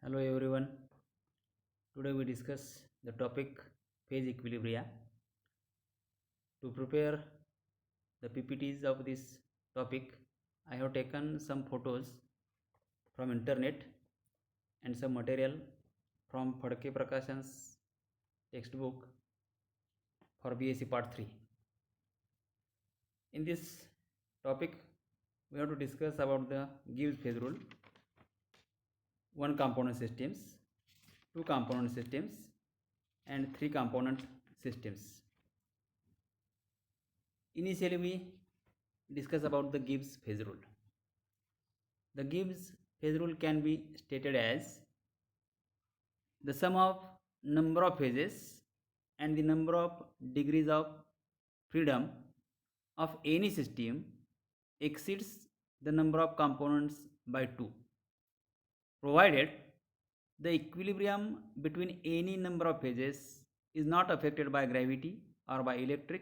Hello everyone. Today we discuss the topic phase equilibria. To prepare the PPTs of this topic, I have taken some photos from internet and some material from Phadke Prakashan's textbook for BSc Part 3. In this topic, we have to discuss about the Gibbs phase rule, one component systems, two component systems, and three component systems. Initially, we discuss about the Gibbs phase rule. The Gibbs phase rule can be stated as the sum of number of phases and the number of degrees of freedom of any system exceeds the number of components by 2, provided the equilibrium between any number of phases is not affected by gravity or by electric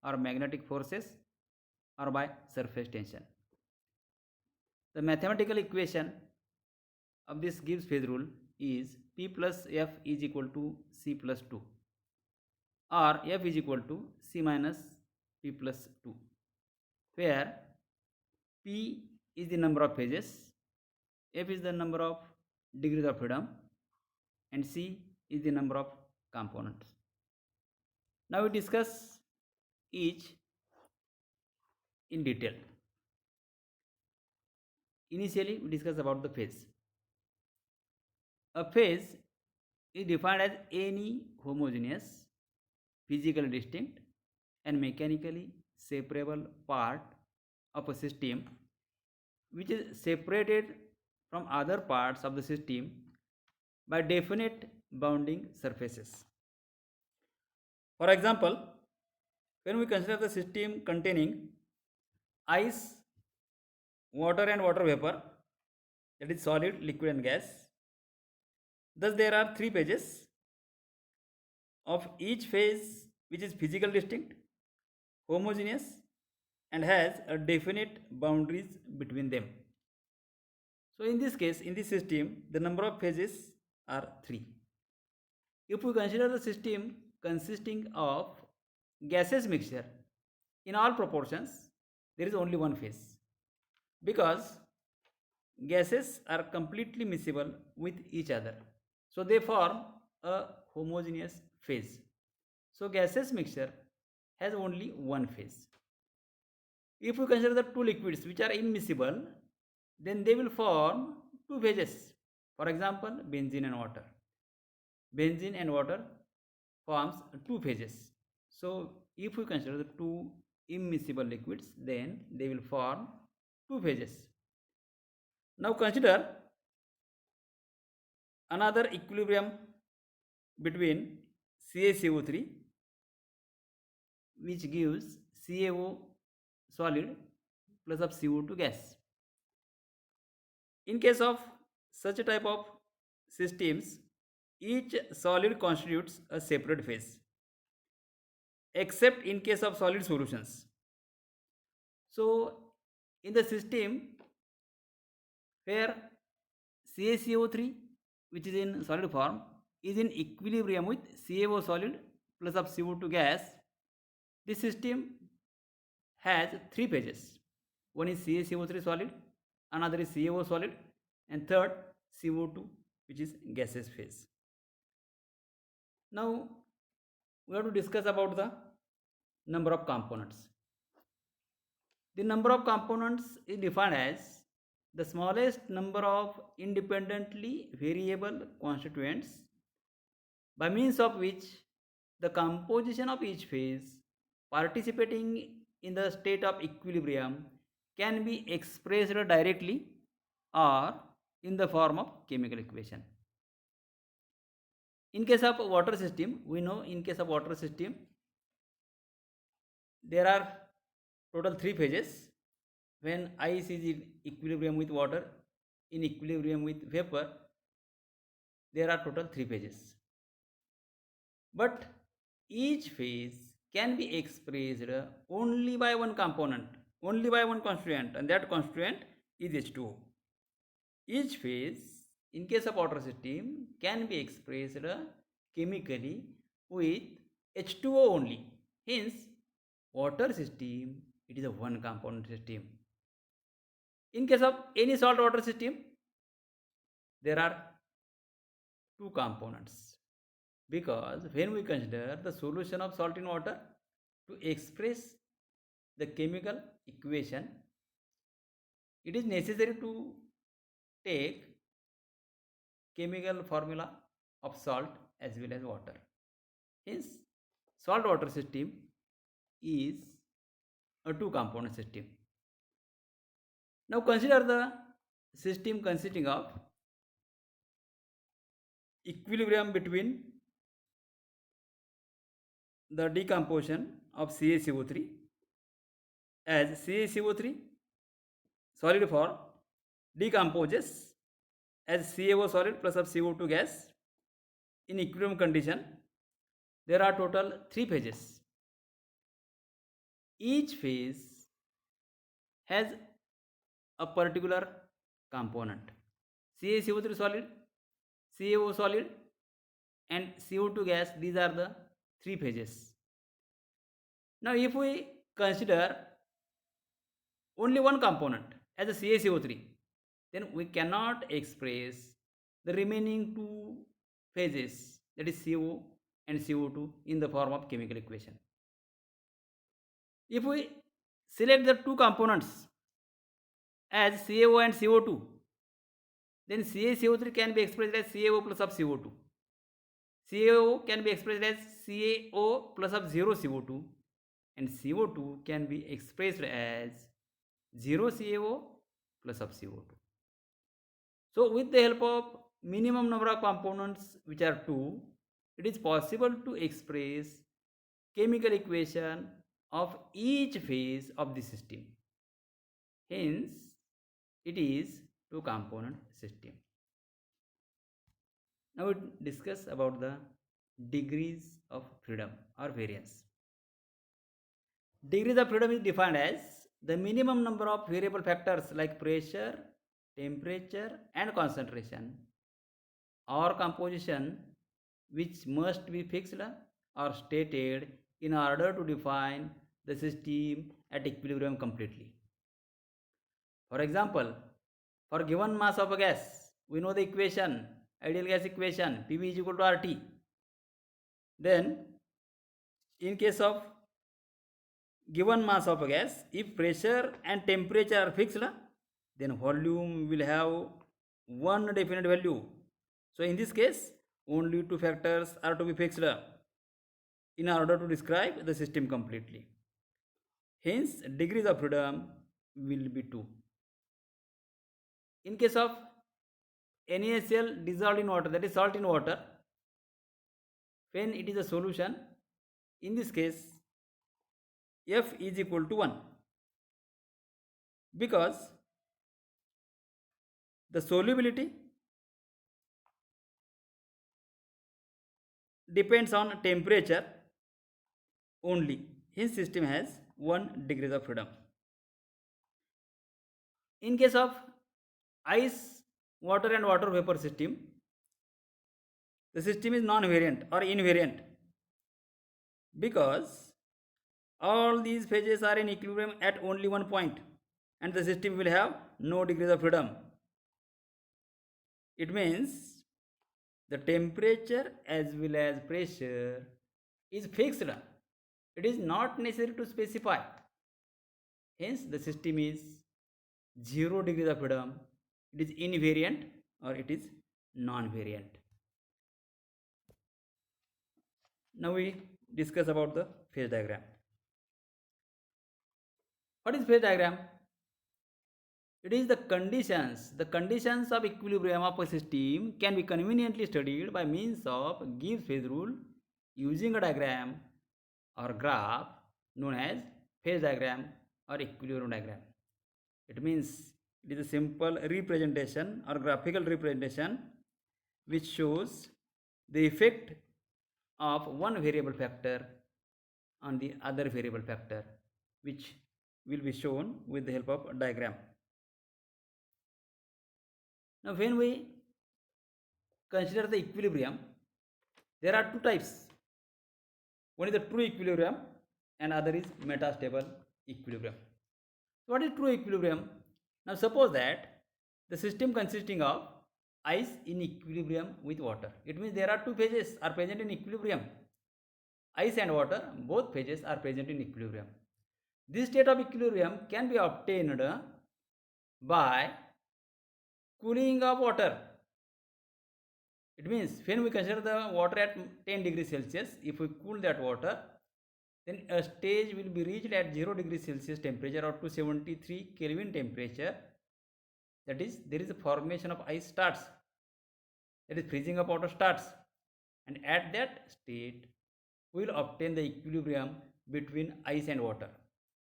or magnetic forces or by surface tension. The mathematical equation of this Gibbs phase rule is P plus F is equal to C plus 2, or F is equal to C minus P plus 2, where P is the number of phases, F is the number of degrees of freedom, and C is the number of components. Now we discuss each in detail. Initially, we discuss about the phase. A phase is defined as any homogeneous, physically distinct, and mechanically separable part of a system which is separated from other parts of the system by definite bounding surfaces. For example, when we consider the system containing ice, water, and water vapor, that is solid, liquid, and gas, thus there are three phases, of each phase which is physically distinct, homogeneous, and has a definite boundaries between them. So in this case, in this system, the number of phases are 3. If we consider the system consisting of gaseous mixture in all proportions, there is only one phase, because gases are completely miscible with each other, so they form a homogeneous phase. So gaseous mixture has only one phase. If we consider the two liquids which are immiscible, then they will form two phases. For example, benzene and water. Benzene and water forms two phases. So if we consider the two immiscible liquids, then they will form two phases. Now consider another equilibrium between CaCO3, which gives CaO solid plus of CO2 gas. In case of such a type of systems, each solid constitutes a separate phase, except in case of solid solutions. So in the system where CaCO3, which is in solid form, is in equilibrium with CaO solid plus of CO2 gas, this system has three phases. One is CaCO3 solid, another is CaO solid, and third CO2, which is gaseous phase. Now we have to discuss about the number of components. The number of components is defined as the smallest number of independently variable constituents by means of which the composition of each phase participating in the state of equilibrium can be expressed directly or in the form of chemical equation. In case of water system, we know in case of water system there are total three phases. When ice is in equilibrium with water, in equilibrium with vapor, there are total three phases. But each phase can be expressed only by one component, only by one constituent, and that constituent is H2O. Each phase in case of water system can be expressed chemically with H2O only. Hence, water system, it is a one component system. In case of any salt water system, there are two components, because when we consider the solution of salt in water to express the chemical equation, it is necessary to take chemical formula of salt as well as water. Hence, salt water system is a two component system. Now consider the system consisting of equilibrium between the decomposition of CaCO3, as CaCO3 solid form decomposes as CaO solid plus of CO2 gas in equilibrium condition. There are total 3 phases. Each phase has a particular component: CaCO3 solid, CaO solid, and CO2 gas. These are the 3 phases. Now if we consider only one component as a CaCO3, then we cannot express the remaining two phases, that is CO and CO2, in the form of chemical equation. If we select the two components as CaO and CO2, then CaCO3 can be expressed as CaO plus of CO2. CaO can be expressed as CaO plus of 0 CO2, and CO2 can be expressed as 0 CaO plus of CO2. So with the help of minimum number of components, which are 2, it is possible to express chemical equation of each phase of the system. Hence, it is two component system. Now we discuss about the degrees of freedom or variance. Degrees of freedom is defined as the minimum number of variable factors like pressure, temperature, and concentration or composition which must be fixed or stated in order to define the system at equilibrium completely. For example, for given mass of a gas, we know the equation, ideal gas equation, PV is equal to RT. Then, in case of given mass of a gas, if pressure and temperature are fixed, then volume will have one definite value. So in this case, only two factors are to be fixed in order to describe the system completely. Hence, degrees of freedom will be 2. In case of NaCl dissolved in water, that is salt in water, when it is a solution, in this case, F is equal to 1, because the solubility depends on temperature only. His system has 1 degree of freedom. In case of ice, water and water vapor system, the system is non-variant or invariant, because all these phases are in equilibrium at only one point, and the system will have no degrees of freedom. It means the temperature as well as pressure is fixed. It is not necessary to specify. Hence, the system is 0 degrees of freedom. It is invariant or it is non-variant. Now we discuss about the phase diagram. What is phase diagram? It is the conditions of equilibrium of a system can be conveniently studied by means of Gibbs phase rule using a diagram or graph known as phase diagram or equilibrium diagram. It means it is a simple representation or graphical representation which shows the effect of one variable factor on the other variable factor, which will be shown with the help of a diagram. Now when we consider the equilibrium, there are two types. One is the true equilibrium and other is metastable equilibrium. So what is true equilibrium? Now suppose that the system consisting of ice in equilibrium with water. It means there are two phases are present in equilibrium. Ice and water, both phases are present in equilibrium. This state of equilibrium can be obtained by cooling of water. It means when we consider the water at 10 degrees Celsius, if we cool that water, then a stage will be reached at 0 degrees Celsius temperature or 273 Kelvin temperature. That is, there is a formation of ice starts. That is, freezing of water starts. And at that state, we will obtain the equilibrium between ice and water.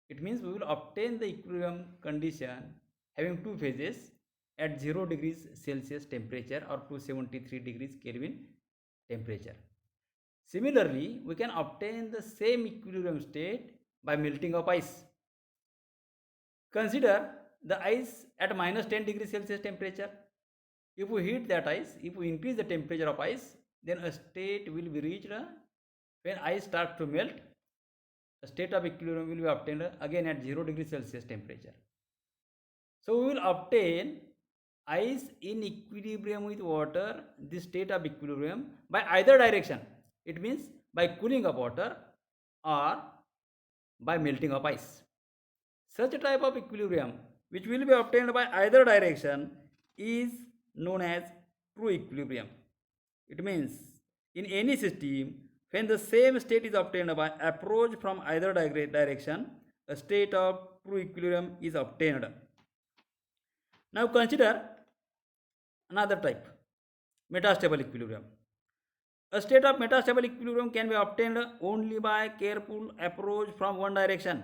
It means we will obtain the equilibrium condition having two phases at 0 degrees Celsius temperature or 273 degrees Kelvin temperature. Similarly, we can obtain the same equilibrium state by melting of ice. Consider the ice at minus 10 degrees Celsius temperature. If we heat that ice, if we increase the temperature of ice, then a state will be reached when ice starts to melt. A state of equilibrium will be obtained again at 0 degrees Celsius temperature. So we will obtain ice in equilibrium with water, this state of equilibrium, by either direction. It means by cooling of water or by melting of ice. Such a type of equilibrium which will be obtained by either direction is known as true equilibrium. It means in any system, when the same state is obtained by approach from either direction, a state of true equilibrium is obtained. Now consider another type, metastable equilibrium. A state of metastable equilibrium can be obtained only by careful approach from one direction.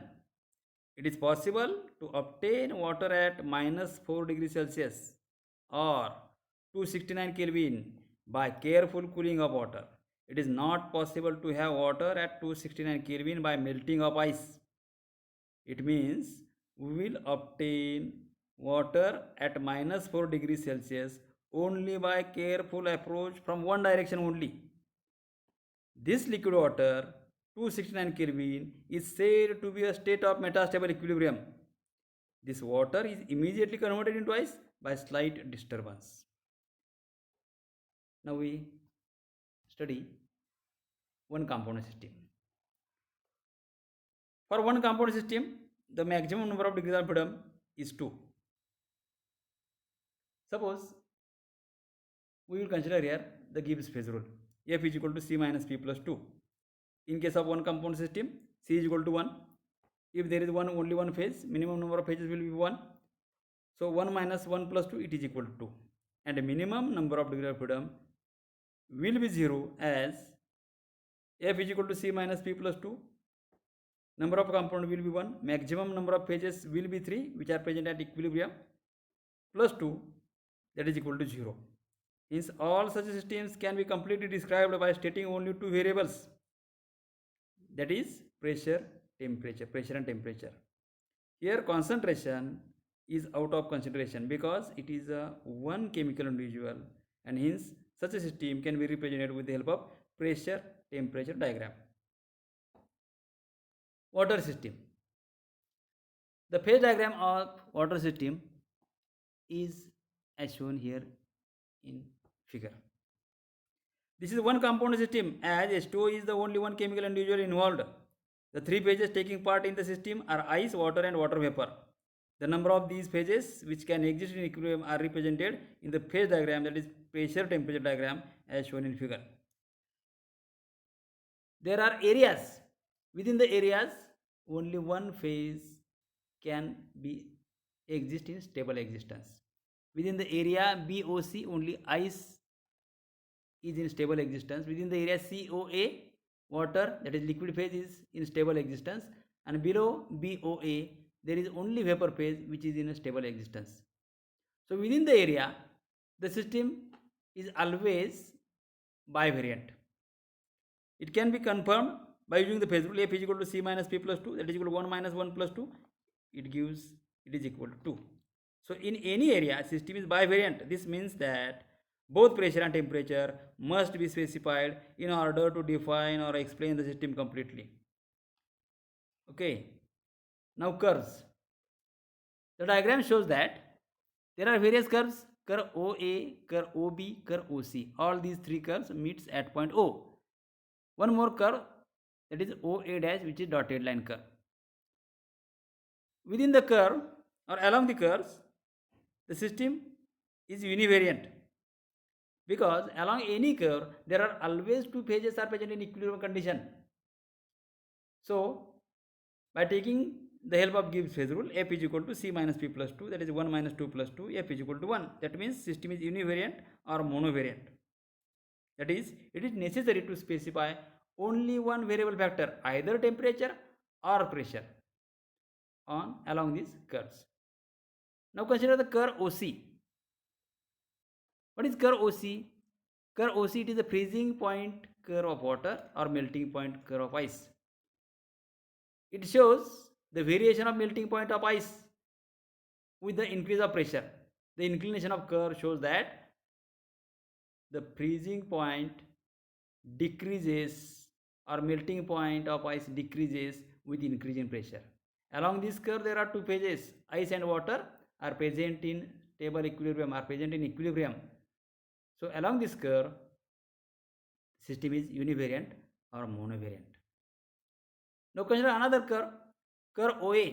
It is possible to obtain water at minus 4 degrees Celsius or 269 Kelvin by careful cooling of water. It is not possible to have water at 269 Kelvin by melting of ice. It means we will obtain water at minus 4 degrees Celsius only by careful approach from one direction only. This liquid water, 269 Kelvin, is said to be a state of metastable equilibrium. This water is immediately converted into ice by slight disturbance. Now we study one component system. For one component system, the maximum number of degrees of freedom is 2. Suppose we will consider here the Gibbs phase rule. F is equal to C minus P plus 2. In case of one component system, C is equal to 1. If there is only one phase, minimum number of phases will be 1. So 1 minus 1 plus 2, it is equal to 2. And the minimum number of degrees of freedom will be 0 as F is equal to C minus P plus 2. Number of components will be 1. Maximum number of phases will be 3, which are present at equilibrium, plus 2, that is equal to 0. Hence, all such systems can be completely described by stating only two variables, that is pressure and temperature. Here concentration is out of consideration because it is a one chemical individual, and hence such a system can be represented with the help of pressure temperature diagram. Water system. The phase diagram of water system is as shown here in figure. This is one component system as H2O is the only one chemical individual involved. The three phases taking part in the system are ice, water and water vapor. The number of these phases which can exist in equilibrium are represented in the phase diagram, that is pressure temperature diagram as shown in figure. There are areas. Within the areas, only one phase can be exist in stable existence. Within the area BOC, only ice is in stable existence. Within the area COA, water, that is liquid phase, is in stable existence, and below BOA there is only vapor phase which is in a stable existence. So within the area, the system is always bivariant. It can be confirmed by using the phase rule. F is equal to C minus P plus 2, that is equal to 1 minus 1 plus 2. It is equal to 2. So in any area, system is bivariant. This means that Both pressure and temperature must be specified in order to define or explain the system completely. Okay, now curves. The diagram shows that there are various curves: curve OA, curve OB, curve OC. All these three curves meets at point O. One more curve, that is OA dash, which is dotted line curve. Within the curve or along the curves, the system is univariant, because along any curve there are always two phases are present in equilibrium condition. So by taking the help of Gibbs phase rule, f is equal to c minus p plus 2, that is 1 minus 2 plus 2, f is equal to 1. That means system is univariant or monovariant. That is, it is necessary to specify only one variable factor, either temperature or pressure, on along these curves. Now consider the curve OC. What is curve OC? Curve OC, it is the freezing point curve of water or melting point curve of ice. It shows the variation of melting point of ice with the increase of pressure. The inclination of curve shows that the freezing point decreases or melting point of ice decreases with increase in pressure. Along this curve there are two phases, ice and water are present in stable equilibrium, are present in equilibrium. So along this curve, system is univariant or monovariant. Now consider another curve, curve OA.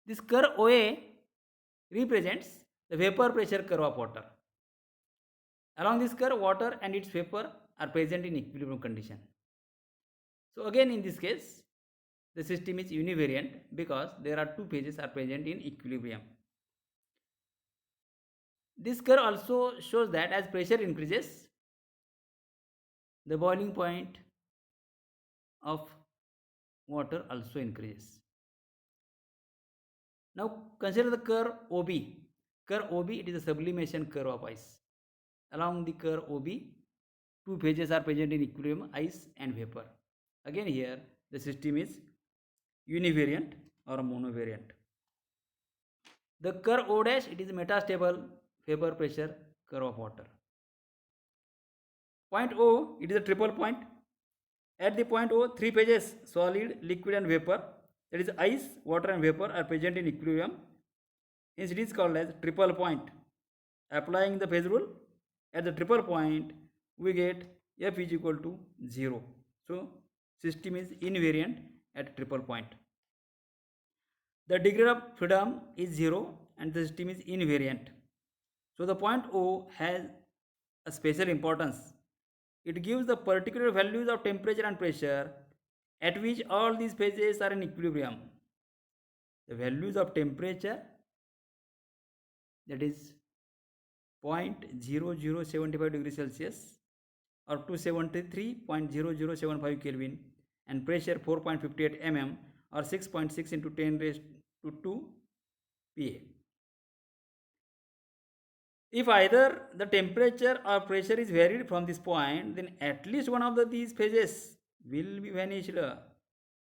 This curve OA represents the vapor pressure curve of water. Along this curve, water and its vapor are present in equilibrium condition. So again in this case, the system is univariant because there are two phases are present in equilibrium. This curve also shows that as pressure increases, the boiling point of water also increases. Now consider the curve OB. Curve OB, it is a sublimation curve of ice. Along the curve OB, two phases are present in equilibrium, ice and vapor. Again here the system is univariant or monovariant. The curve O dash, it is a metastable vapor pressure curve of water. Point O, it is a triple point. At the point O, three phases, solid, liquid and vapor, that is ice, water and vapor, are present in equilibrium. Hence it is called as triple point. Applying the phase rule at the triple point, we get f is equal to 0. So system is invariant at triple point. The degree of freedom is 0 and the system is invariant. So the point O has a special importance. It gives the particular values of temperature and pressure at which all these phases are in equilibrium. The values of temperature, that is 0.0075 degrees Celsius or 273.0075 Kelvin, and pressure 4.58 mm or 6.6 into 10 raised to 2 Pa. If either the temperature or pressure is varied from this point, then at least one of these phases will be vanished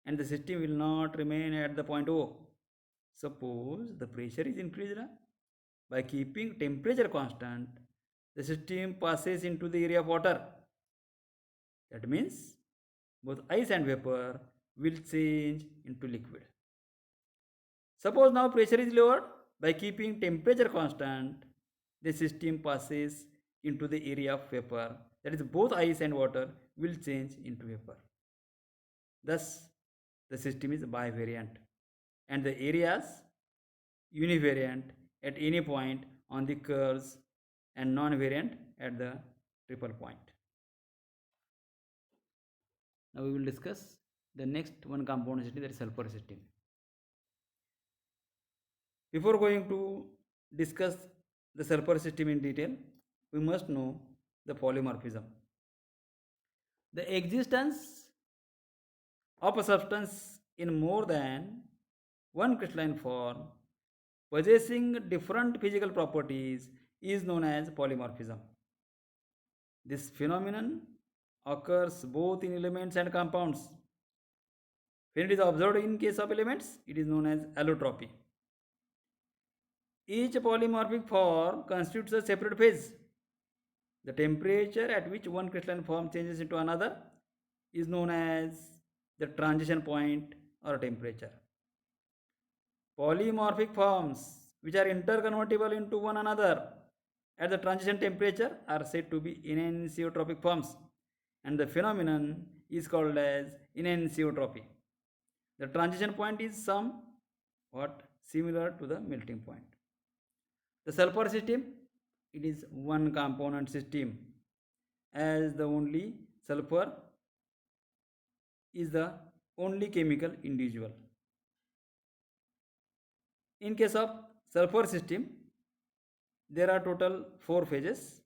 and the system will not remain at the point O. Suppose the pressure is increased. By keeping temperature constant, the system passes into the area of water. That means both ice and vapor will change into liquid. Suppose now pressure is lowered. By keeping temperature constant, the system passes into the area of vapor. That is, both ice and water will change into vapor. Thus, the system is bivariant and the areas univariant at any point on the curves and non-variant at the triple point. Now we will discuss the next one component system, that is sulfur system. Before going to discuss the sulfur system in detail, we must know the polymorphism. The existence of a substance in more than one crystalline form possessing different physical properties is known as polymorphism. This phenomenon occurs both in elements and compounds. When it is observed in case of elements, it is known as allotropy. Each polymorphic form constitutes a separate phase. The temperature at which one crystalline form changes into another is known as the transition point or temperature. Polymorphic forms which are interconvertible into one another at the transition temperature are said to be enantiotropic forms, and the phenomenon is called as enantiotropy. The transition point is somewhat similar to the melting point. The sulfur system, it is one component system, as the only sulfur is the only chemical individual. In case of sulfur system, there are total 4 phases.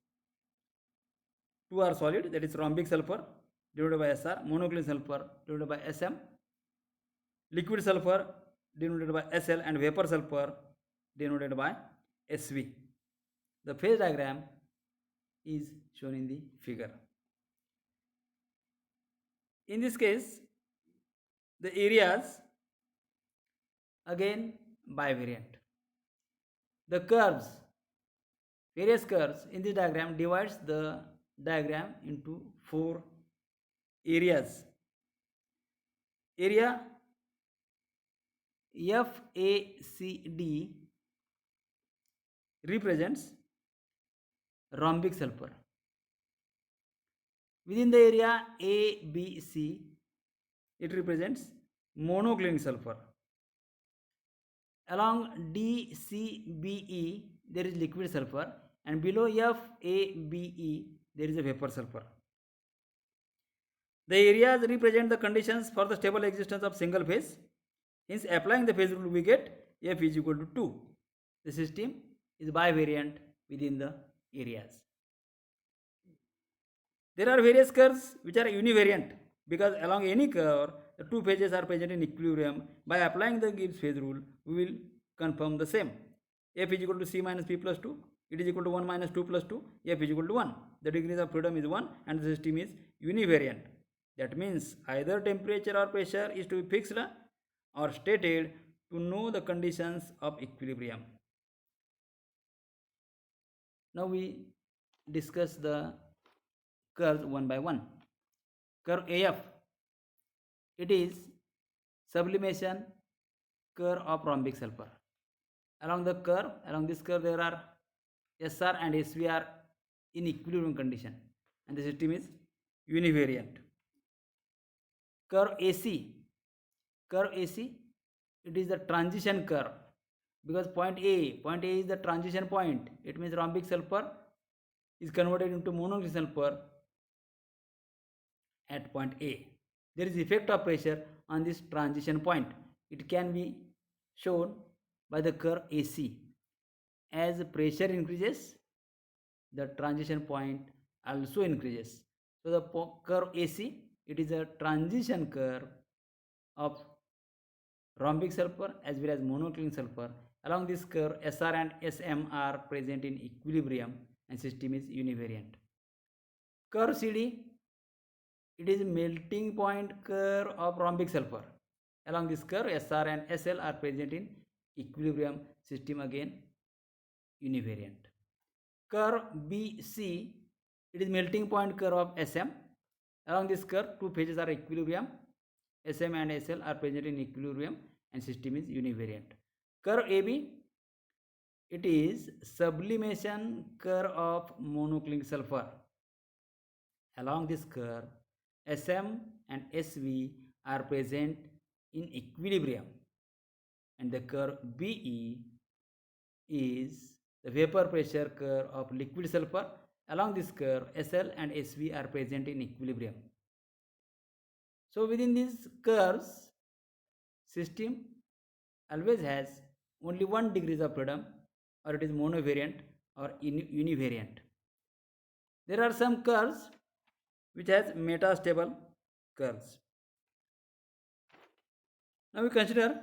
2 are solid, that is rhombic sulfur denoted by Sr, monoclinic sulfur denoted by Sm, liquid sulfur denoted by Sl, and vapor sulfur denoted by Sv. The phase diagram is shown in the figure. In this case, the areas again bivariant. The curves, various curves in this diagram divides the diagram into 4 areas. Area FACD represents rhombic sulfur. Within the area ABC, it represents monoclinic sulfur. Along DCBE, there is liquid sulfur, and below FABE, there is a vapor sulfur. The areas represent the conditions for the stable existence of single phase. Hence, applying the phase rule, we get F is equal to 2. The system is bivariant within the areas. There are various curves which are univariant, because along any curve, the 2 phases are present in equilibrium. By applying the Gibbs phase rule, we will confirm the same. F is equal to C minus P plus 2. It is equal to 1 minus 2 plus 2. F is equal to 1. The degrees of freedom is 1 and the system is univariant. That means either temperature or pressure is to be fixed or stated to know the conditions of equilibrium. Now we discuss the curves one by one. Curve AF, it is sublimation curve of rhombic sulfur. Along this curve there are Sr and Sv are in equilibrium condition and the system is univariant. Curve AC, it is the transition curve, because point A is the transition point. It means rhombic sulfur is converted into monoclinic sulfur at point A. There is effect of pressure on this transition point. It can be shown by the curve AC. As pressure increases, the transition point also increases. So the curve AC, it is a transition curve of rhombic sulfur as well as monoclinic sulfur. Along this curve, Sr and Sm are present in equilibrium and system is univariant. Curve CD, it is melting point curve of rhombic sulfur. Along this curve, Sr and Sl are present in equilibrium, system again univariant. Curve BC, it is melting point curve of Sm. Along this curve, 2 phases are equilibrium. Sm and Sl are present in equilibrium and system is univariant. Curve AB, it is sublimation curve of monoclinic sulfur. Along this curve, Sm and Sv are present in equilibrium, and the curve BE is the vapor pressure curve of liquid sulfur. Along this curve, Sl and Sv are present in equilibrium. So within these curves, system always has only 1 degree of freedom, or it is monovariant or univariant. There are some curves which has metastable curves. Now we consider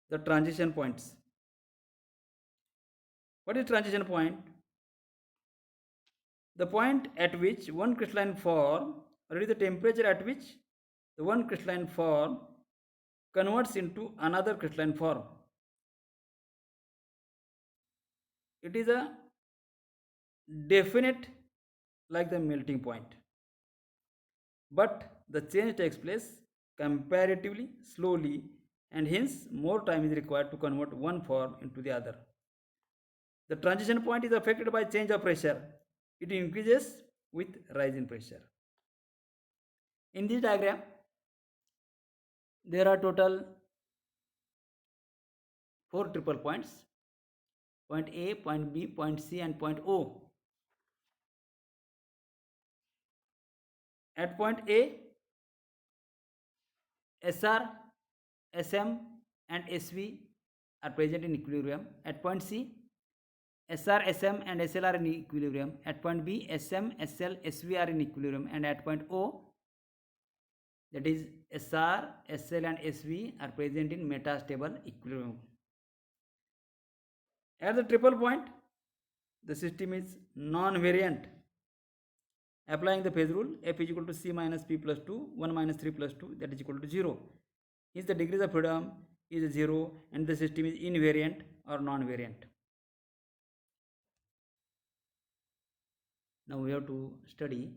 the transition points. What is transition point? The point at which one crystalline form, or it is the temperature at which the one crystalline form converts into another crystalline form. It is a definite like the melting point, but the change takes place comparatively slowly, and hence more time is required to convert one form into the other. The transition point is affected by change of pressure. It increases with rise in pressure. In this diagram, there are total 4 triple points: point A, point B, point C, and point O. At point A, SR, SM, and SV are present in equilibrium. At point C, SR, SM, and SL are in equilibrium. At point B, SM, SL, SV are in equilibrium. And at point O, that is SR, SL, and SV are present in metastable equilibrium. At the triple point, the system is non-variant. Applying the phase rule, F is equal to C minus P plus 2, 1 minus 3 plus 2, that is equal to 0. Hence the degrees of freedom is 0 and the system is invariant or non-variant. Now we have to study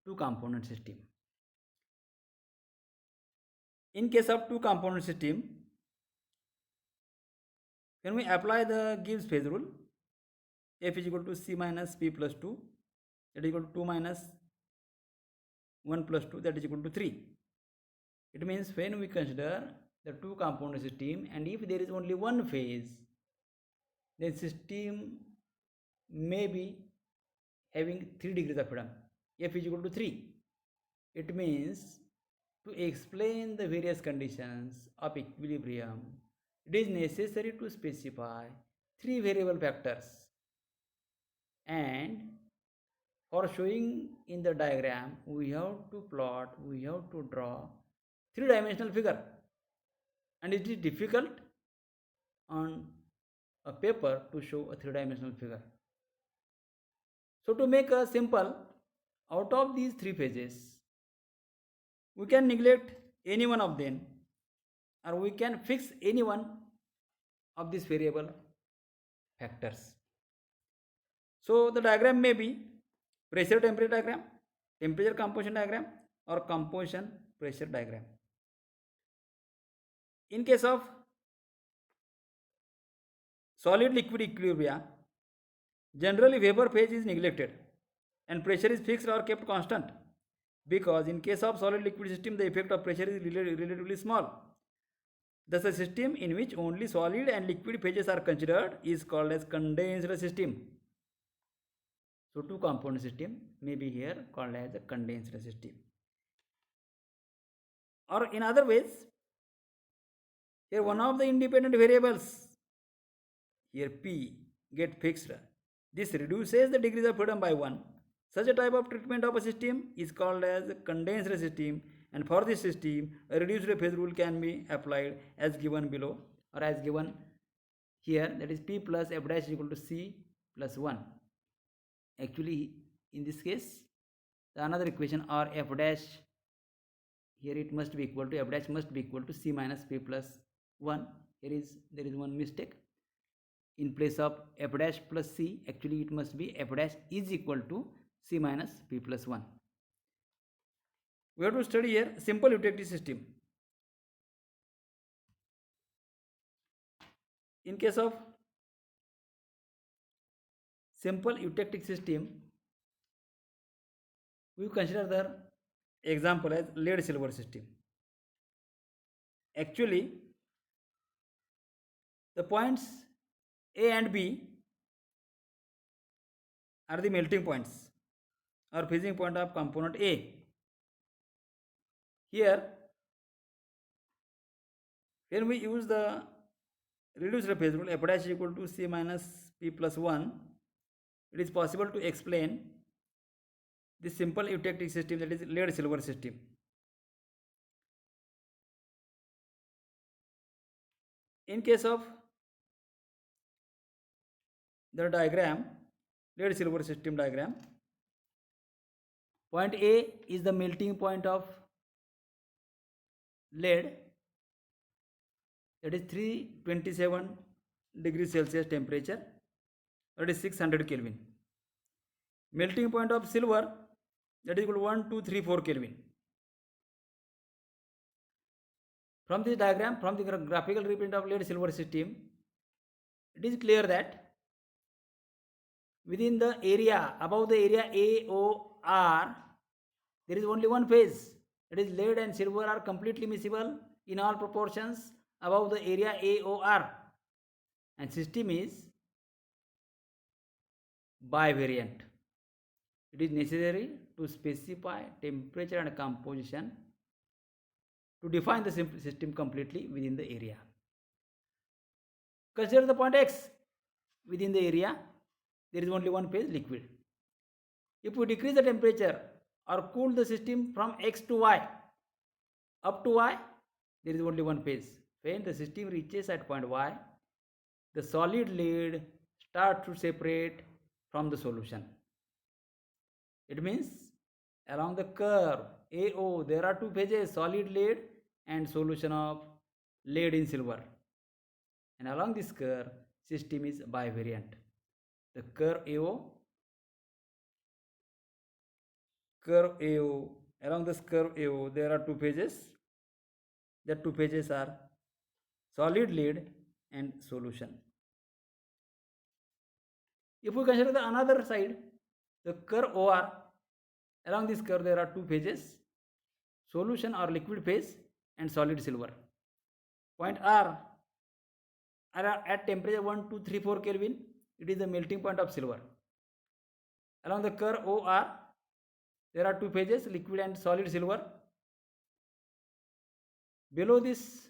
two component system. In case of two component system, when we apply the Gibbs phase rule, F is equal to C minus P plus 2, that is equal to 2 minus 1 plus 2, that is equal to 3. It means when we consider the two component system and if there is only one phase, then system may be having 3 degrees of freedom. F is equal to 3. It means to explain the various conditions of equilibrium, it is necessary to specify 3 variable factors, and for showing in the diagram we have to draw 3-dimensional figure, and it is difficult on a paper to show a 3-dimensional figure. So to make a simple, out of these 3 phases, we can neglect any one of them, or we can fix any one of these variable factors. So the diagram may be pressure temperature diagram, temperature composition diagram, or composition pressure diagram. In case of solid liquid equilibria, generally vapor phase is neglected and pressure is fixed or kept constant, because in case of solid liquid system the effect of pressure is relatively small. Thus a system in which only solid and liquid phases are considered is called as condensed system. So two component system may be here called as a condensed system. Or in other ways, here one of the independent variables, here P, get fixed. This reduces the degrees of freedom by 1. Such a type of treatment of a system is called as a condensed system, and for this system a reduced phase rule can be applied as given below, or as given here, that is P plus F dash is equal to C plus 1. Actually in this case the another equation, or F dash, here it must be equal to F dash must be equal to C minus P plus 1. Here there is one mistake. In place of F dash plus C, actually it must be F dash is equal to C minus P plus 1. We have to study here simple eutectic system. In case of simple eutectic system, we consider the example as lead silver system. Actually the points A and B are the melting points or freezing point of component A. Here when we use the reduced phase rule, F dash is equal to C minus P plus 1, it is possible to explain this simple eutectic system, that is lead silver system. In case of the diagram, lead silver system diagram, point A is the melting point of lead, that is 327 degrees Celsius temperature, that is 600 Kelvin. melting point of silver, that is equal to 1, 2, 3, 4 Kelvin. From this diagram, from the graphical reprint of lead silver system, it is clear that within the area, above the area AOR, there is only one phase. That is, lead and silver are completely miscible in all proportions above the area AOR, and system is bivariant. It is necessary to specify temperature and composition to define the system completely within the area. Consider the point X. Within the area, there is only one phase, liquid. If we decrease the temperature or cool the system from X to Y, up to Y, there is only one phase. When the system reaches at point Y, the solid lead starts to separate from the solution. It means along the curve AO, there are two phases, solid lead and solution of lead in silver. And along this curve, system is bivariant. The curve AO, along this curve AO, there are two phases. The two phases are solid lead and solution. If we consider the another side, the curve OR, along this curve there are two phases, solution or liquid phase and solid silver. Point R are at temperature 1, 2, 3, 4 Kelvin. It is the melting point of silver. Along the curve OR, there are two phases, liquid and solid silver. Below this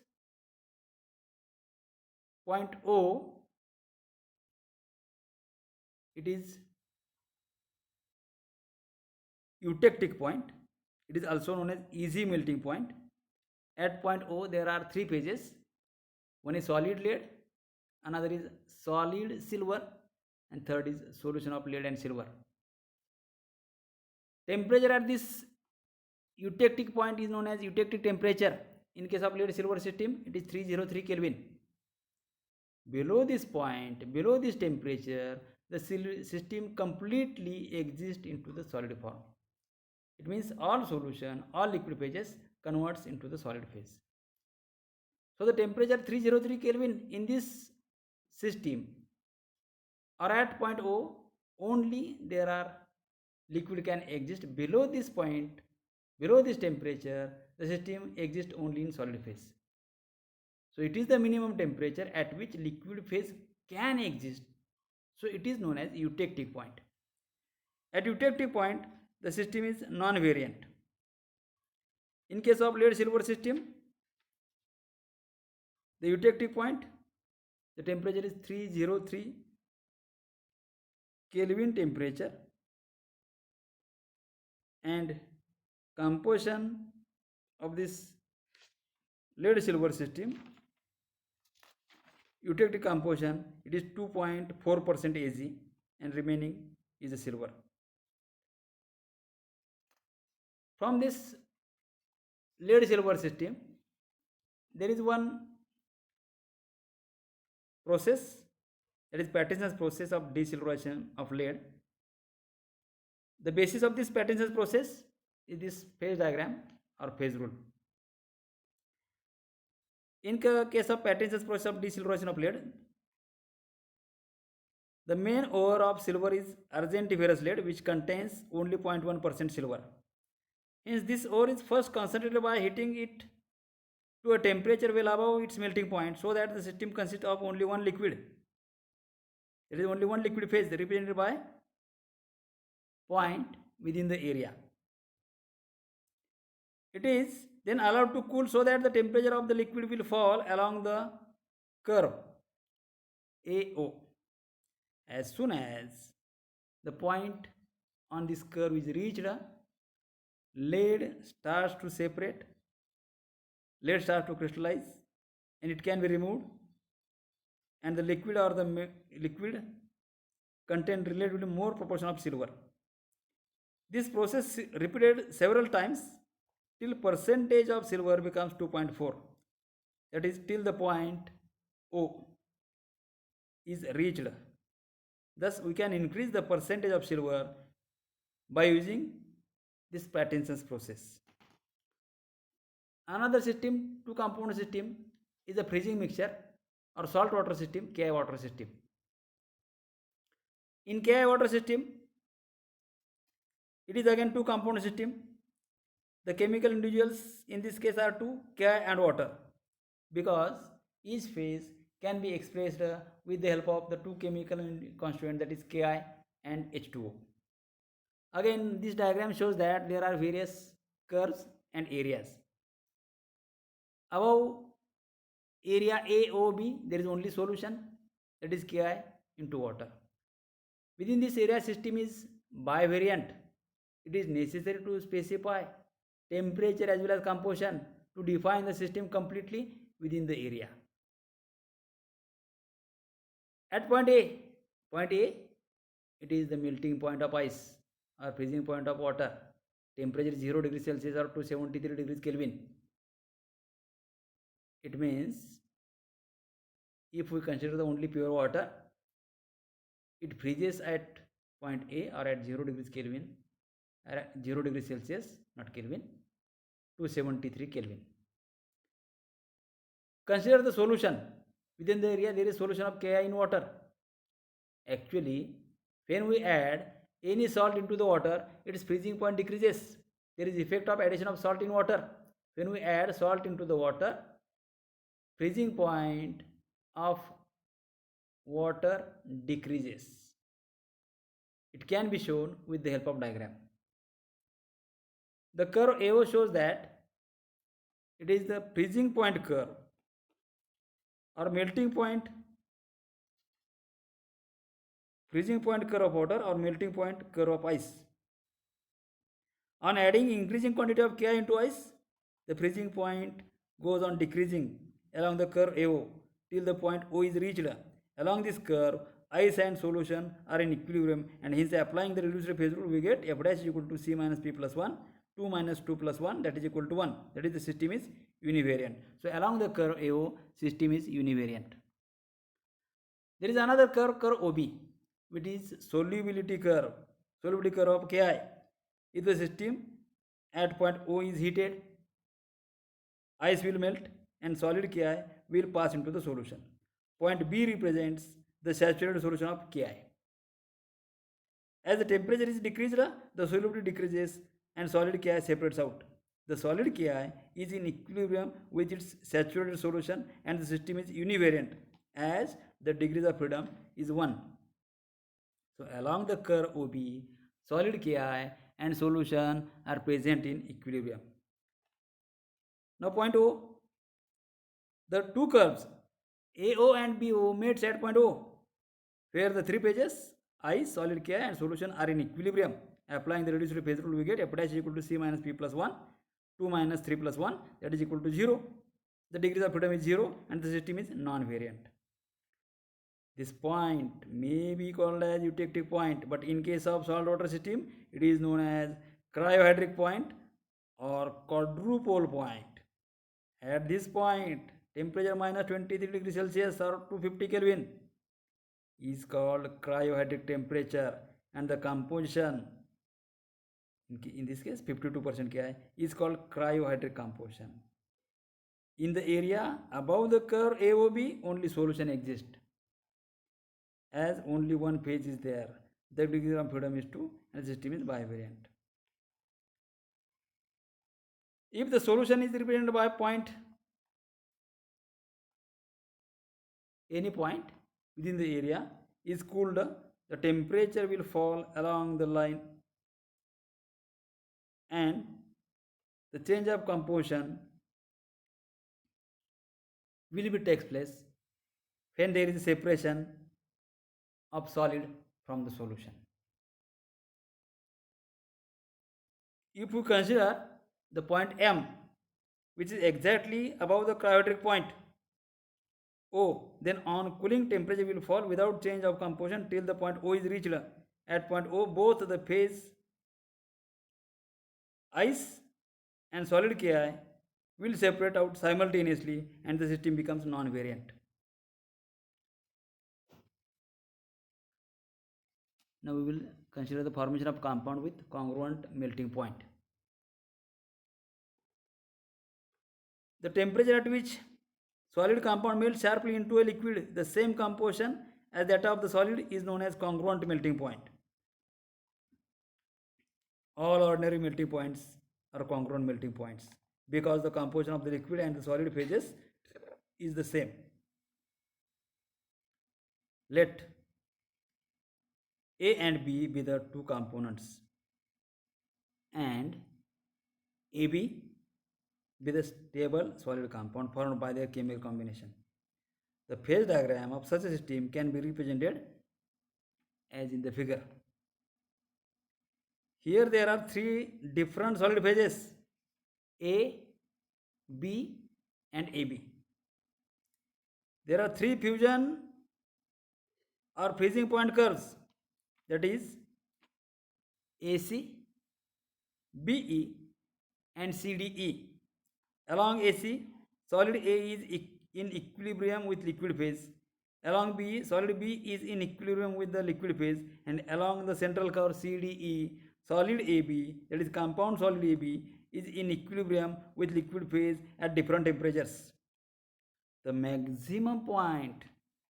point O, it is eutectic point. It is also known as easy melting point. At point O, there are three phases. One is solid lead, another is solid silver, and third is solution of lead and silver. Temperature at this eutectic point is known as eutectic temperature. In case of lead silver system, it is 303 Kelvin. Below this point, below this temperature, the system completely exists into the solid form. It means all solution, all liquid phases converts into the solid phase. So the temperature 303 Kelvin in this system or at point O, only there are liquid can exist. Below this point, below this temperature, the system exists only in solid phase. So it is the minimum temperature at which liquid phase can exist. So it is known as eutectic point. At eutectic point, the system is non-variant. In case of lead silver system, the eutectic point, the temperature is 303 Kelvin temperature, and composition of this lead silver system, eutectic composition, it is 2.4% Ag and remaining is a silver. From this lead silver system, there is one process, that is Patterson's process of desilverization of lead. The basis of this Patterson's process is this phase diagram or phase rule. In case of Patterson's process of desilverization of lead, the main ore of silver is argentiferous lead, which contains only 0.1% silver. Hence, this ore is first concentrated by heating it to a temperature well above its melting point, so that the system consists of only one liquid. There is only one liquid phase represented by point within the area. It is then allowed to cool so that the temperature of the liquid will fall along the curve AO. As soon as the point on this curve is reached, lead starts to separate, lead starts to crystallize, and it can be removed, and the liquid or the liquid contain relatively more proportion of silver. This process repeated several times till percentage of silver becomes 2.4, that is till the point O is reached. Thus we can increase the percentage of silver by using this Pattinson's process. Another system, two component system, is a freezing mixture or salt water system, KI water system. In KI water system, it is again two component system. The chemical individuals in this case are two, KI and water, because each phase can be expressed with the help of the two chemical constituent, that is KI and H2O. Again, this diagram shows that there are various curves and areas. Above area AOB, there is only solution, that is Ki into water. Within this area, system is bivariant. It is necessary to specify temperature as well as composition to define the system completely within the area. At point A, it is the melting point of ice or freezing point of water. Temperature is 0 degrees Celsius or 273 degrees Kelvin. It means if we consider the only pure water, it freezes at point A or at 0 degrees Kelvin, 0 degrees Celsius, not Kelvin, 273 Kelvin. Consider the solution. Within the area, there is solution of Ki in water. Actually, when we add any salt into the water, its freezing point decreases. There is effect of addition of salt in water. When we add salt into the water, freezing point of water decreases. It can be shown with the help of diagram. The curve AO shows that it is the freezing point curve or melting point curve of water or melting point curve of ice. On adding increasing quantity of Ki into ice, the freezing point goes on decreasing along the curve AO till the point O is reached. Along this curve, ice and solution are in equilibrium, and hence applying the reduced phase rule, we get F dash is equal to C minus P plus 1, 2 minus 2 plus 1, that is equal to 1. That is, the system is univariant. So along the curve AO, system is univariant. There is another curve OB, which is solubility curve of Ki. If the system at point O is heated, ice will melt and solid Ki will pass into the solution. Point B represents the saturated solution of Ki. As the temperature is decreased, the solubility decreases and solid Ki separates out. The solid Ki is in equilibrium with its saturated solution, and the system is univariant as the degrees of freedom is 1. So along the curve OB, solid Ki and solution are present in equilibrium. Now point O, the two curves AO and BO meet at point O, where the three phases ice, solid Ki and solution are in equilibrium. Applying the reduced phase rule, we get F dash is equal to C minus P plus 1, 2 minus 3 plus 1, that is equal to 0. The degrees of freedom is 0 and the system is non-variant. This point may be called as eutectic point, but in case of saltwater system, it is known as cryohydric point or quadrupole point. At this point, temperature minus 23 degrees Celsius or 250 Kelvin is called cryohydric temperature, and the composition, in this case 52% Ki, is called cryohydric composition. In the area above the curve AOB, only solution exists, as only one phase is there. The degree of freedom is 2 and the system is bivariant. If the solution is represented by point, any point within the area is cooled, the temperature will fall along the line and the change of composition will be takes place when there is a separation of solid from the solution. If we consider the point M, which is exactly above the cryohydric point O, then on cooling, temperature will fall without change of composition till the point O is reached. At point O, both the phase ice and solid Ki will separate out simultaneously and the system becomes non-variant. Now we will consider the formation of compound with congruent melting point. The temperature at which solid compound melts sharply into a liquid, the same composition as that of the solid, is known as congruent melting point. All ordinary melting points are congruent melting points because the composition of the liquid and the solid phases is the same. Let A and B be the two components and AB be the stable solid compound formed by their chemical combination. The phase diagram of such a system can be represented as in the figure. Here there are three different solid phases, A, B and AB. There are three fusion or freezing point curves, that is AC, BE and CDE. Along AC, solid A is in equilibrium with liquid phase. Along B, solid B is in equilibrium with the liquid phase, and along the central curve CDE, solid AB, that is compound solid AB, is in equilibrium with liquid phase at different temperatures. The maximum point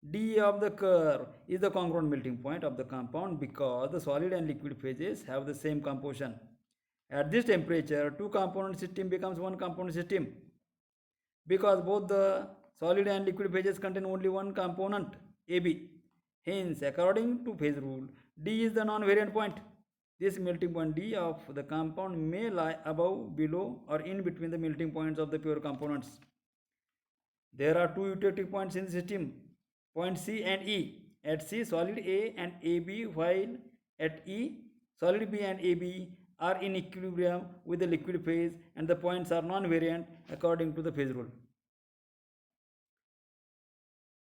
D of the curve is the congruent melting point of the compound because the solid and liquid phases have the same composition. At this temperature, two component system becomes one component system because both the solid and liquid phases contain only one component, AB. Hence, according to phase rule, D is the non-variant point. This melting point D of the compound may lie above, below or in between the melting points of the pure components. There are two utility points in the system, point C and E. At C, solid A and AB, while at E, solid B and AB are in equilibrium with the liquid phase and the points are non-variant according to the phase rule.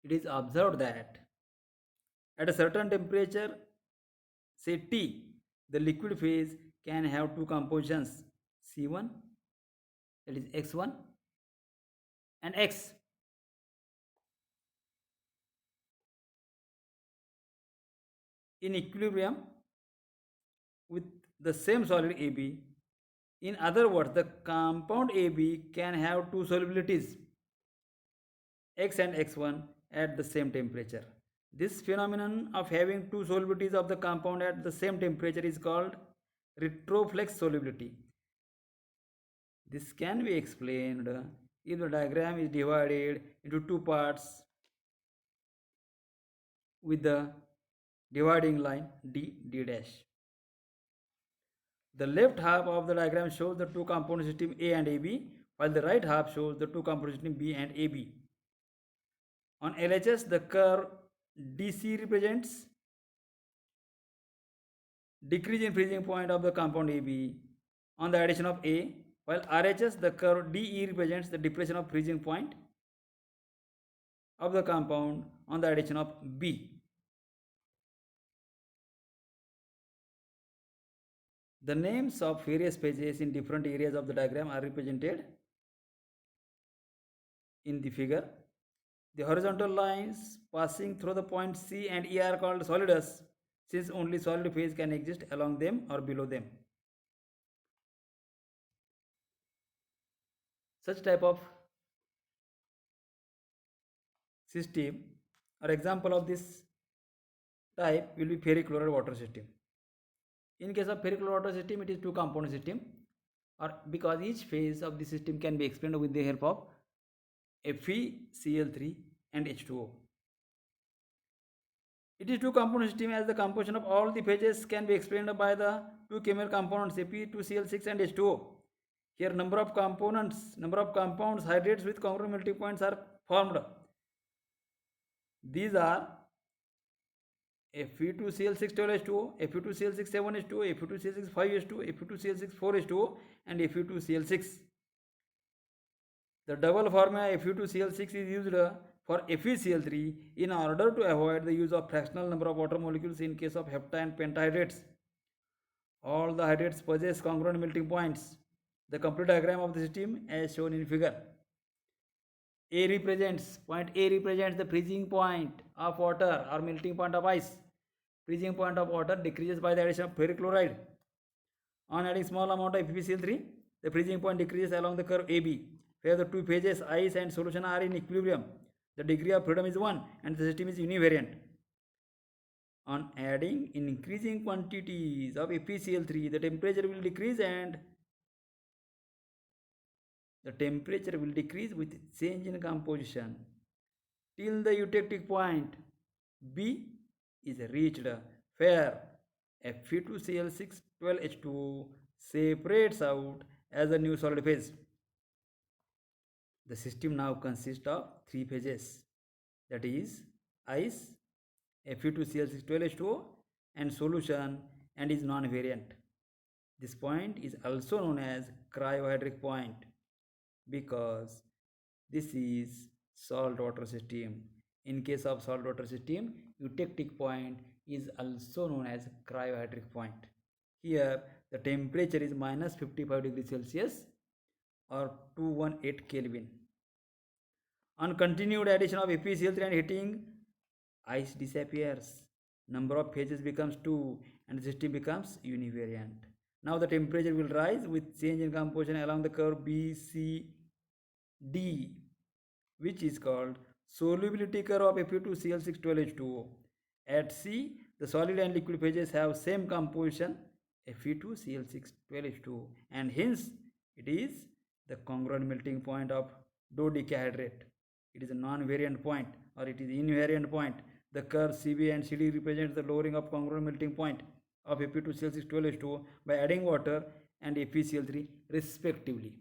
It is observed that at a certain temperature, say T, the liquid phase can have two compositions, C1, that is X1, and X. In equilibrium with the same solid AB. In other words, the compound AB can have two solubilities, X and X1, at the same temperature. This phenomenon of having two solubilities of the compound at the same temperature is called retroflex solubility. This can be explained if the diagram is divided into two parts with the dividing line D dash. The left half of the diagram shows the two component system A and AB, while the right half shows the two component system B and AB. On LHS, the curve DC represents decrease in freezing point of the compound AB on the addition of A, while RHS, the curve DE represents the depression of freezing point of the compound on the addition of B. The names of various phases in different areas of the diagram are represented in the figure. The horizontal lines passing through the points C and E are called solidus, since only solid phase can exist along them or below them. Such type of system or example of this type will be ferric chloride water system. In case of ferric chloride water system, it is two component system, or because each phase of the system can be explained with the help of FeCl3 and H2O. It is two component system as the composition of all the phases can be explained by the two chemical components Fe2Cl6 and H2O. Here number of compounds hydrates with congruent melting points are formed. These are Fe2Cl6 12H2O, Fe2Cl6 7H2O, Fe2Cl6 5H2O, Fe2Cl6 4H2O and Fe2Cl6. The double formula Fe2Cl6 is used for FeCl3 in order to avoid the use of fractional number of water molecules in case of hepta and pentahydrates. All the hydrates possess congruent melting points. The complete diagram of the system as shown in figure. Point A represents the freezing point of water or melting point of ice. freezing point of water decreases by the addition of ferric chloride. On adding small amount of FeCl3, the freezing point decreases along the curve AB, where the two phases ice and solution are in equilibrium. The degree of freedom is 1 and the system is univariant. On adding increasing quantities of FeCl3, the temperature will decrease with change in composition till the eutectic point B is reached, where Fe2Cl6 12H2O separates out as a new solid phase. The system now consists of three phases, that is ice, Fe2Cl6 12H2O and solution, and is non-variant. This point is also known as cryohydric point because this is saltwater system. In case of saltwater system, eutectic point is also known as cryohydric point. Here the temperature is minus 55 degrees Celsius or 218 Kelvin. On continued addition of FeCl3 and heating, ice disappears. Number of phases becomes 2 and the system becomes univariant. Now the temperature will rise with change in composition along the curve BCD, which is called solubility curve of Fe2Cl6 12H2O. At C, the solid and liquid phases have same composition, Fe2Cl6 12H2O, and hence it is the congruent melting point of dodecahydrate. It is a non-variant point or it is invariant point. The curve CB and CD represent the lowering of congruent melting point of Fe2Cl6 12H2O by adding water and FeCl3 respectively.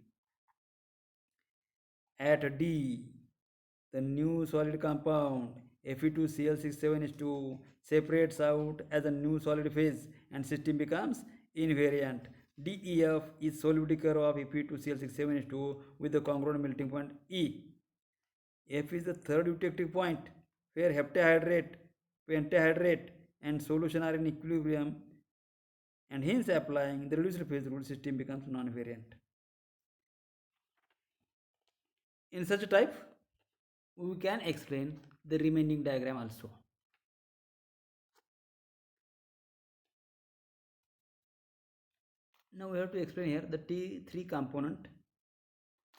At D, the new solid compound Fe2Cl6 7H2O separates out as a new solid phase and system becomes invariant. DEF is solubility curve of Fe2Cl6 7H2O with the congruent melting point E. F is the third eutectic point where heptahydrate, pentahydrate and solution are in equilibrium, and hence applying the reduced phase rule, system becomes non-variant. In such a type, we can explain the remaining diagram also. Now we have to explain here the three component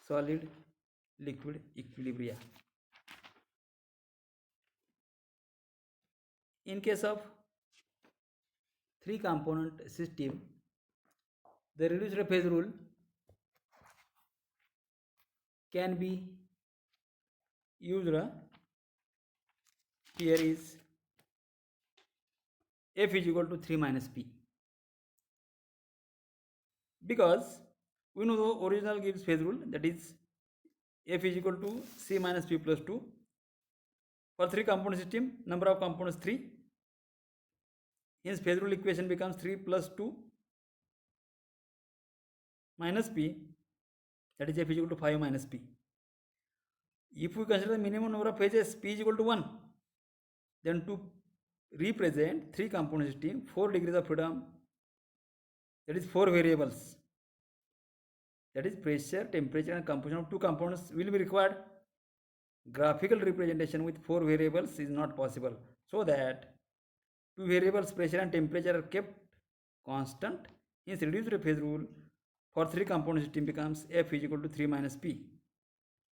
solid liquid equilibria. In case of three component system, the reduced phase rule can be used. Here is F is equal to 3 minus P, because we know the original gives phase rule, that is F is equal to C minus P plus 2. For three component system, number of components 3, hence phase rule equation becomes 3 plus 2 minus P, that is F is equal to 5 minus P. If we consider the minimum number of phases P is equal to 1, then to represent three component system, 4 degrees of freedom, that is 4 variables, that is pressure, temperature and composition of two components will be required. Graphical representation with 4 variables is not possible, so that two variables pressure and temperature are kept constant. Hence reduced phase rule for three component system becomes F is equal to 3 minus P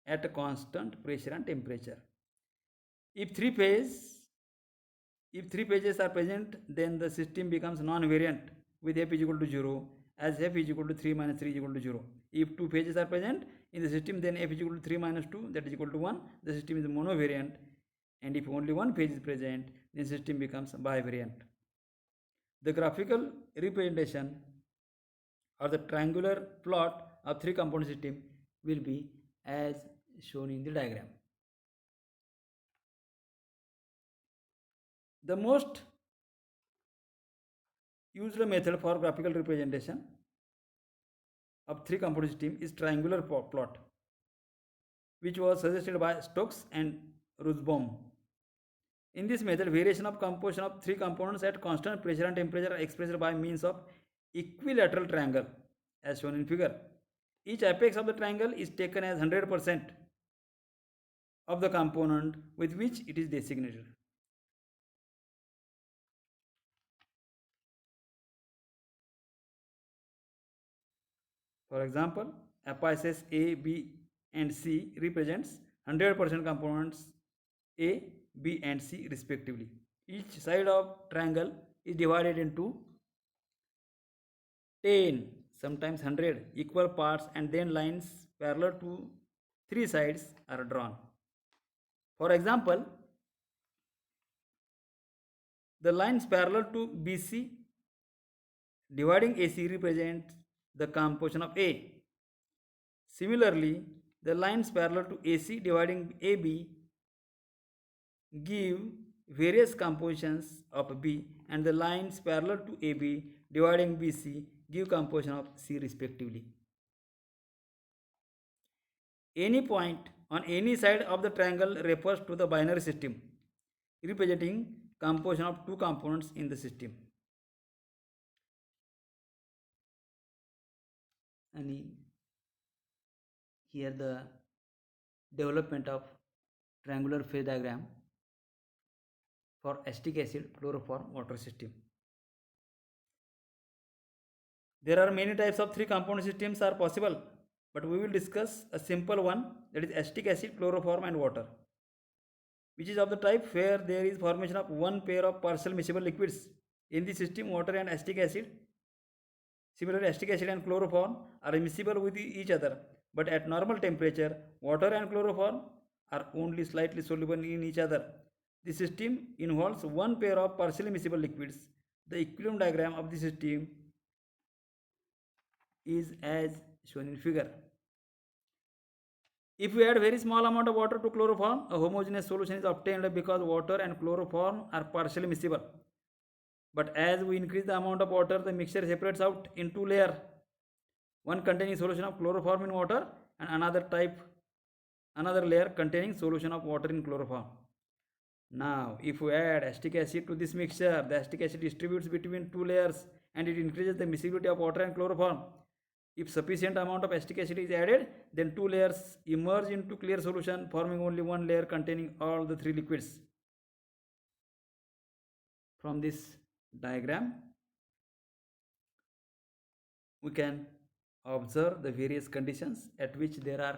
at a constant pressure and temperature. If three phases are present, then the system becomes non-variant with F is equal to 0, as F is equal to 3 minus 3 is equal to 0. If two phases are present in the system, then F is equal to 3 minus 2, that is equal to 1. The system is monovariant, and if only one phase is present, then system becomes bivariant. The graphical representation or the triangular plot of three component system will be as shown in the diagram. The most used method for graphical representation of three component system is triangular plot, which was suggested by Stokes and Nussbaum. In this method, variation of composition of three components at constant pressure and temperature are expressed by means of equilateral triangle as shown in figure. Each apex of the triangle is taken as 100% of the component with which it is designated. For example, apices A, B, and C represents 100% components A, B, and C respectively. Each side of triangle is divided into 10, sometimes 100 equal parts, and then lines parallel to three sides are drawn. For example, the lines parallel to BC dividing AC represent the composition of A. Similarly, the lines parallel to AC dividing AB give various compositions of B, and the lines parallel to AB dividing BC give composition of C respectively. Any point on any side of the triangle refers to the binary system, representing composition of two components in the system. And here the development of triangular phase diagram for acetic acid chloroform water system. There are many types of three component systems are possible, but we will discuss a simple one, that is acetic acid chloroform and water, which is of the type where there is formation of one pair of partial miscible liquids in the system. Water and acetic acid, similarly acetic acid and chloroform are miscible with each other, but at normal temperature water and chloroform are only slightly soluble in each other. The system involves one pair of partially miscible liquids. The equilibrium diagram of the system is as shown in figure. If we add very small amount of water to chloroform, a homogeneous solution is obtained because water and chloroform are partially miscible. But as we increase the amount of water, the mixture separates out in two layers, one containing solution of chloroform in water and another layer containing solution of water in chloroform. Now, if we add acetic acid to this mixture, the acetic acid distributes between two layers and it increases the miscibility of water and chloroform. If sufficient amount of acetic acid is added, then two layers emerge into clear solution, forming only one layer containing all the three liquids. From this diagram, we can observe the various conditions at which there are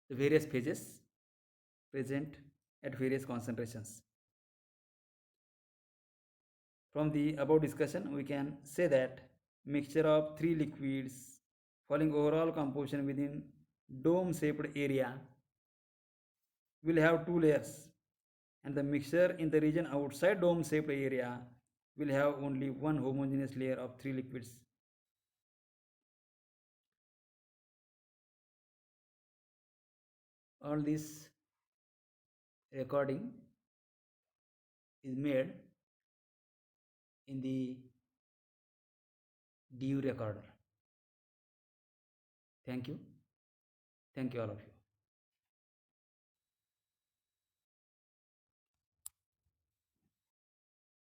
the various phases present at various concentrations. From the above discussion, we can say that mixture of three liquids following overall composition within dome shaped area will have two layers, and the mixture in the region outside dome shaped area will have only one homogeneous layer of three liquids. All this recording is made in the DU recorder. Thank you. Thank you all of you.